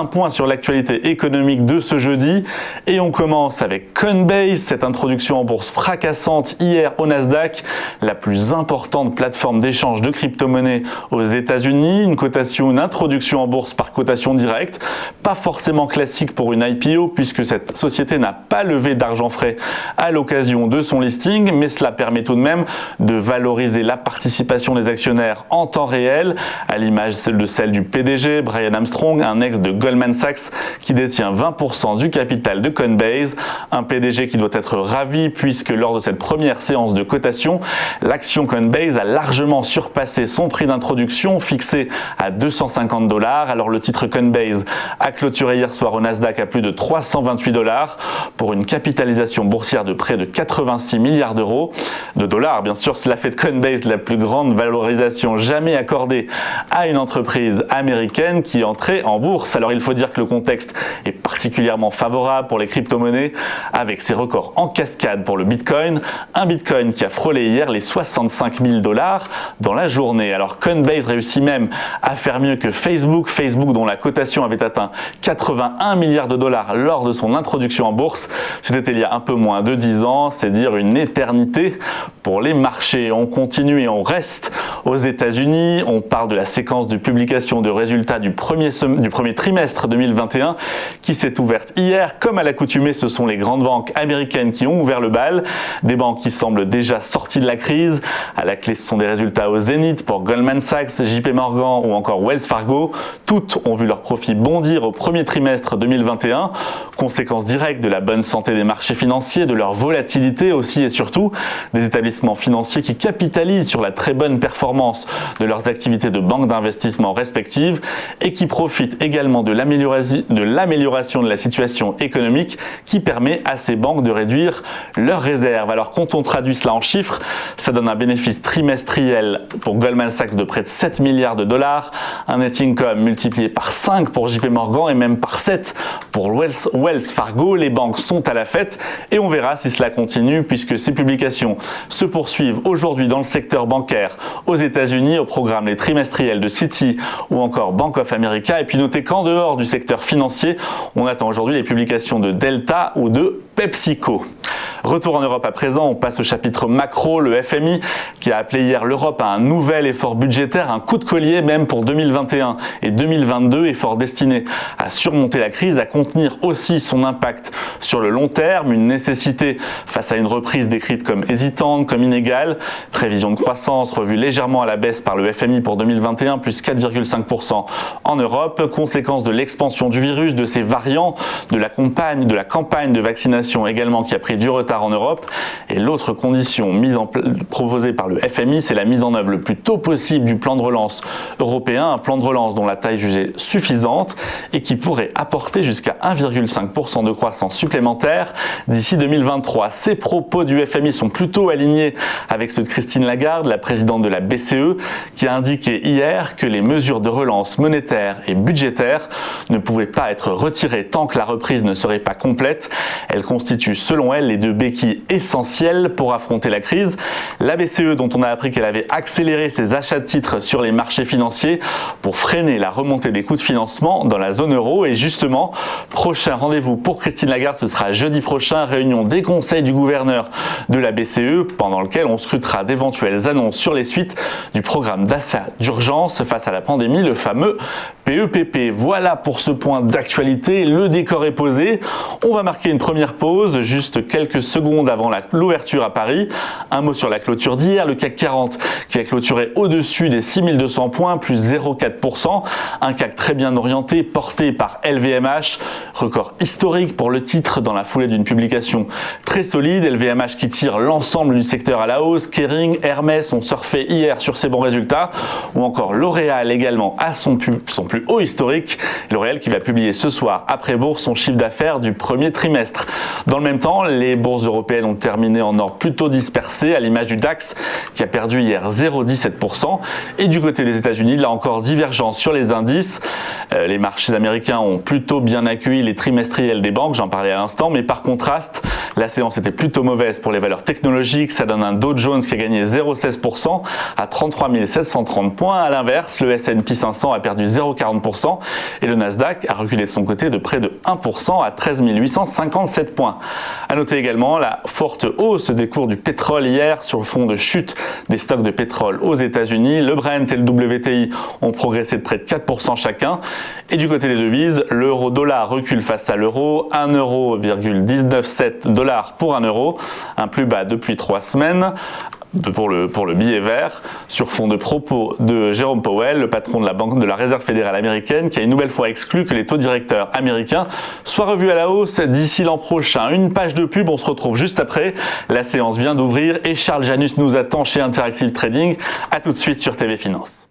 un point sur l'actualité économique de ce jeudi. Et on commence avec Coinbase, cette introduction en bourse fracassante hier au Nasdaq, la plus importante plateforme d'échange de crypto-monnaies aux États-Unis. Une cotation, une introduction en bourse par cotation directe, pas forcément classique pour une IPO puisque cette société n'a pas levé d'argent frais à l'occasion de son listing, mais cela permet tout de même de valoriser la participation des actionnaires en temps réel, à l'image de celle du PDG, Brian Armstrong, un ex de Goldman Sachs qui détient 20% du capital de Coinbase, un PDG qui doit être ravi puisque lors de cette première séance de cotation, l'action Coinbase a largement surpassé son prix d'introduction fixé à 250 $. Alors le titre Coinbase a clôturé hier soir au Nasdaq à plus de 328 $ pour une capitalisation boursière de près de 86 milliards d'euros, de dollars bien sûr. Cela fait de Coinbase la plus grande valorisation jamais accordée à une entreprise américaine qui est entrée en bourse. Alors il faut dire que le contexte est particulièrement favorable pour les crypto-monnaies avec ses records en cascade pour le Bitcoin, un Bitcoin qui a frôlé hier les 65 000 $ dans la journée. Alors Coinbase réussit même à faire mieux que Facebook, dont la cotation avait atteint 81 milliards de dollars lors de son introduction en bourse. C'était il y a un peu moins de 10 ans, c'est dire une éternité pour les marchés. On continue et on reste aux États-Unis. On parle de la séquence de publication de résultats du premier trimestre 2021 qui s'est ouverte hier. Comme à l'accoutumée, ce sont les grandes banques américaines qui ont ouvert le bal. Des banques qui semblent déjà sorties de la crise. À la clé, ce sont des résultats au zénith pour Goldman Sachs, JP Morgan ou encore Wells Fargo. Toutes ont vu leurs profits bondir au premier trimestre 2021. Conséquence directe de la bonne santé des marchés financiers, de leur volatilité aussi et surtout des établissements financiers qui capitalisent sur la très bonne performance de leurs activités de banque d'investissement respectives et qui profitent également de l'amélioration de la situation économique qui permet à ces banques de réduire leurs réserves. Alors quand on traduit cela en chiffres, ça donne un bénéfice trimestriel pour Goldman Sachs de près de 7 milliards de dollars, un net income multiplié par 5 pour JP Morgan et même par 7 pour Wells Fargo. Les banques sont à la fête et on verra si cela continue puisque ces publications se poursuivent aujourd'hui dans le secteur bancaire aux États-Unis au programme les trimestriels de Citi ou encore Bank of America. Et puis notez qu'en dehors du secteur financier, on attend aujourd'hui les publications de Delta ou de PepsiCo. Retour en Europe à présent, on passe au chapitre macro, le FMI qui a appelé hier l'Europe à un nouvel effort budgétaire, un coup de collier même pour 2021 et 2022, effort destiné à surmonter la crise, à contenir aussi son impact sur le long terme, une nécessité face à une reprise décrite comme hésitante, comme inégale, prévision de croissance revue légèrement à la baisse par le FMI pour 2021, plus 4,5% en Europe, conséquence de l'expansion du virus, de ses variants, de la campagne de vaccination également qui a pris du retard en Europe. Et l'autre condition proposée par le FMI, c'est la mise en œuvre le plus tôt possible du plan de relance européen, un plan de relance dont la taille jugée suffisante et qui pourrait apporter jusqu'à 1,5% de croissance supplémentaire d'ici 2023. Ces propos du FMI sont plutôt alignés avec ceux de Christine Lagarde, la présidente de la BCE, qui a indiqué hier que les mesures de relance monétaire et budgétaire ne pouvaient pas être retirées tant que la reprise ne serait pas complète. Elles constituent selon elle les deux béquilles essentielles pour affronter la crise. La BCE, dont on a appris qu'elle avait accéléré ses achats de titres sur les marchés financiers pour freiner la remontée des coûts de financement dans la zone euro. Et justement, prochain rendez-vous pour Christine Lagarde, ce sera jeudi prochain, réunion des conseils du gouverneur de la BCE, pendant lequel on scrutera d'éventuelles annonces sur les suites du programme d'achat d'urgence face à la pandémie, le fameux PEPP. Voilà pour ce point d'actualité, le décor est posé. On va marquer une première pause, juste quelques secondes avant l'ouverture à Paris. Un mot sur la clôture d'hier, le CAC 40 qui a clôturé au-dessus des 6200 points, plus 0,4%. Un CAC très bien orienté, porté par LVMH, record historique pour le titre dans la foulée d'une publication très solide. LVMH qui tire l'ensemble du secteur à la hausse. Kering, Hermès ont surfé hier sur ses bons résultats, ou encore L'Oréal également à son plus haut historique. L'Oréal qui va publier ce soir après bourse son chiffre d'affaires du premier trimestre. Dans le même temps, les bourses bourses européennes ont terminé en ordre plutôt dispersé, à l'image du DAX qui a perdu hier 0,17%. Et du côté des États-Unis, là encore divergence sur les indices. Les marchés américains ont plutôt bien accueilli les trimestriels des banques, j'en parlais à l'instant, mais par contraste, la séance était plutôt mauvaise pour les valeurs technologiques. Ça donne un Dow Jones qui a gagné 0,16% à 33 730 points. À l'inverse, le S&P 500 a perdu 0,40% et le Nasdaq a reculé de son côté de près de 1% à 13 857 points. À noter également la forte hausse des cours du pétrole hier sur le fond de chute des stocks de pétrole aux États-Unis. Le Brent et le WTI ont progressé de près de 4% chacun. Et du côté des devises, l'euro-dollar recule face à l'euro, 1,197 € pour 1 euro, un plus bas depuis 3 semaines. Pour le billet vert, sur fond de propos de Jérôme Powell, le patron de la Réserve fédérale américaine, qui a une nouvelle fois exclu que les taux directeurs américains soient revus à la hausse d'ici l'an prochain. Une page de pub, on se retrouve juste après. La séance vient d'ouvrir et Charles Janus nous attend chez Interactive Trading. À tout de suite sur TV Finance.